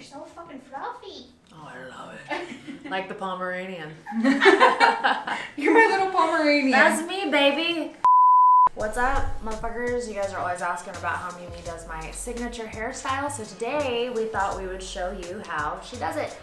you're so fucking fluffy. Oh, I love it. Like the Pomeranian. You're my little Pomeranian. That's me, baby. What's up, motherfuckers? You guys are always asking about how Mimi does my signature hairstyle. So today we thought we would show you how she does it.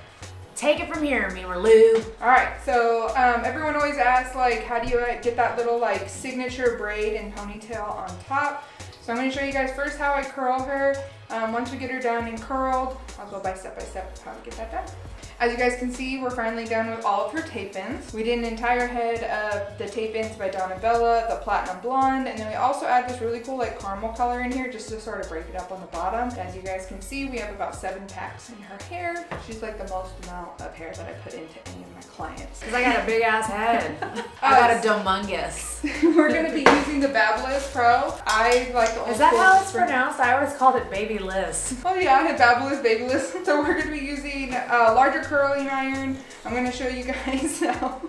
Take it from here, Mimi Lou. All right, so everyone always asks, like, how do you get that little, like, signature braid and ponytail on top? So I'm going to show you guys first how I curl her. Once we get her done and curled, I'll go by step how to get that done. As you guys can see, we're finally done with all of her tape-ins. We did an entire head of the tape-ins by Donna Bella, the platinum blonde, and then we also add this really cool like caramel color in here just to sort of break it up on the bottom. As you guys can see, we have about 7 packs in her hair. She's like the most amount of hair that I put into any of my clients. Because I got a big ass head. I got a dumongous. We're gonna be using the Babyliss Pro. I like the old Is that school how it's pronounced? I always called it Babyliss. Oh yeah, Babyliss, Babyliss. So we're gonna be using a larger curling iron. I'm gonna show you guys how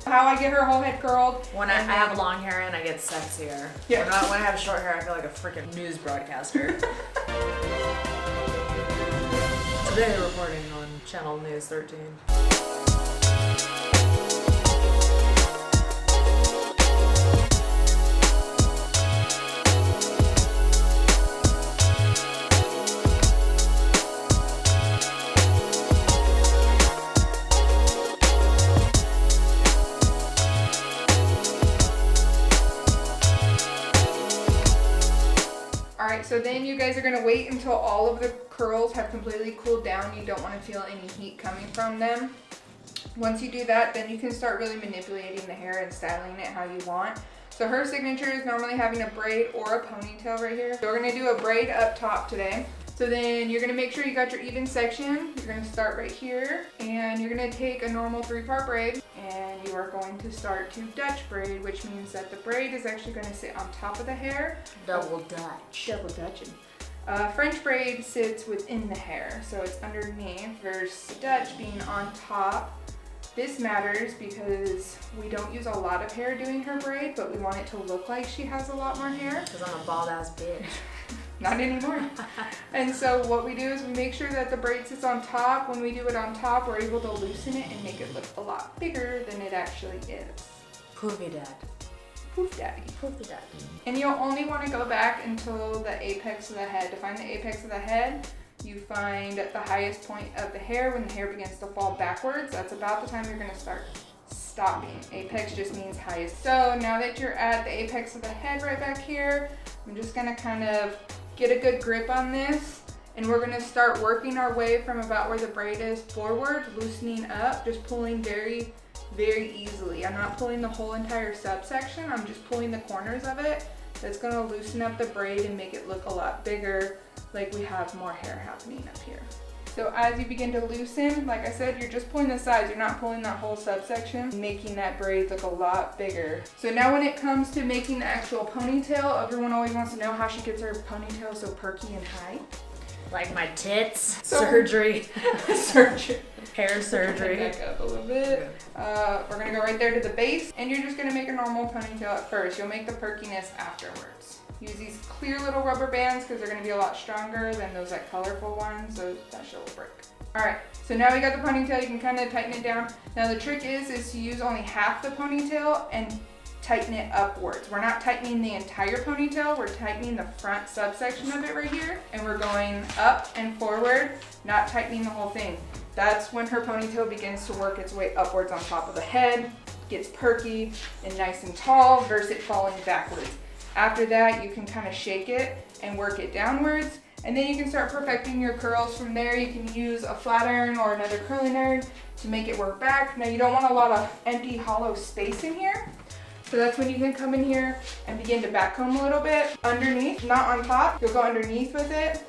I get her whole head curled. When I have long hair and I get sexier. Yeah. When I have short hair, I feel like a freaking news broadcaster. Today reporting on Channel News 13. So then you guys are gonna wait until all of the curls have completely cooled down. You don't wanna feel any heat coming from them. Once you do that, then you can start really manipulating the hair and styling it how you want. So her signature is normally having a braid or a ponytail right here. So we're gonna do a braid up top today. So then you're gonna make sure you got your even section. You're gonna start right here and you're gonna take a normal 3-part braid and you are going to start to Dutch braid, which means that the braid is actually gonna sit on top of the hair. Double Dutch. Double Dutching. French braid sits within the hair, so it's underneath versus Dutch being on top. This matters because we don't use a lot of hair doing her braid, but we want it to look like she has a lot more hair. Because I'm a bald ass bitch. Not anymore. And so what we do is we make sure that the braid sits on top. When we do it on top, we're able to loosen it and make it look a lot bigger than it actually is. Poofy dad. Poof daddy. Poofy dad. And you'll only want to go back until the apex of the head. To find the apex of the head, you find the highest point of the hair when the hair begins to fall backwards. That's about the time you're going to start stopping. Apex just means highest. So now that you're at the apex of the head right back here, I'm just going to kind of get a good grip on this, and we're going to start working our way from about where the braid is forward, loosening up, just pulling very, very easily. I'm not pulling the whole entire subsection, I'm just pulling the corners of it. That's going to loosen up the braid and make it look a lot bigger, like we have more hair happening up here. So as you begin to loosen, like I said, you're just pulling the sides, you're not pulling that whole subsection, making that braid look a lot bigger. So now when it comes to making the actual ponytail, everyone always wants to know how she gets her ponytail so perky and high. Like my tits. Surgery. Surgery. Hair surgery. Back up a little bit. We're gonna go right there to the base, and you're just gonna make a normal ponytail at first. You'll make the perkiness afterwards. Use these clear little rubber bands because they're gonna be a lot stronger than those like colorful ones, so that shit will break. All right, so now we got the ponytail, you can kind of tighten it down. Now the trick is to use only half the ponytail and tighten it upwards. We're not tightening the entire ponytail, we're tightening the front subsection of it right here, and we're going up and forward, not tightening the whole thing. That's when her ponytail begins to work its way upwards on top of the head, gets perky and nice and tall versus it falling backwards. After that, you can kind of shake it and work it downwards, and then you can start perfecting your curls from there. You can use a flat iron or another curling iron to make it work back. Now you don't want a lot of empty hollow space in here, so that's when you can come in here and begin to back comb a little bit underneath, not on top. You'll go underneath with it,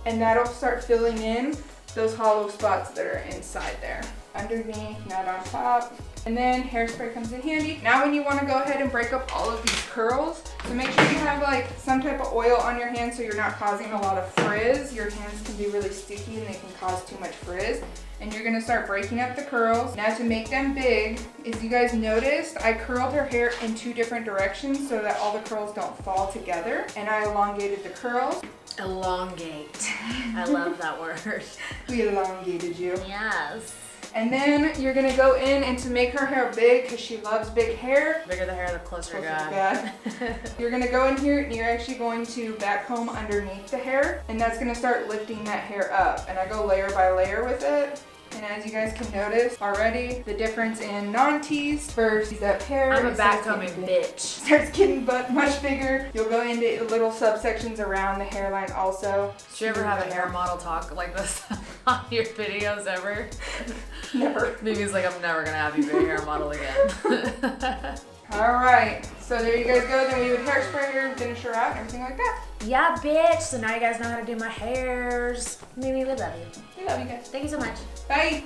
and that'll start filling in those hollow spots that are inside there. underneath, not on top. And then hairspray comes in handy. Now when you want to go ahead and break up all of these curls, so make sure you have like some type of oil on your hands so you're not causing a lot of frizz. Your hands can be really sticky and they can cause too much frizz. And you're gonna start breaking up the curls. Now to make them big, as you guys noticed, I curled her hair in 2 different directions so that all the curls don't fall together. And I elongated the curls. Elongate. I love that word. We elongated you. Yes. And then you're gonna go in and to make her hair big, because she loves big hair. The bigger the hair, the closer to God. You're gonna go in here and you're actually going to back comb underneath the hair, and that's gonna start lifting that hair up. And I go layer by layer with it. And as you guys can notice already, the difference in non-teased versus up hair. I'm a back combing bitch. Starts getting much bigger. You'll go into little subsections around the hairline also. Do you ever have a hair model talk like this on your videos ever? Never. Mimi's like, I'm never gonna have you be a hair model again. All right, so there you guys go. Then we would hairspray her and finish her out and everything like that. Yeah, bitch. So now you guys know how to do my hairs. Mimi, we love you. We love you guys. Thank you so much. Bye.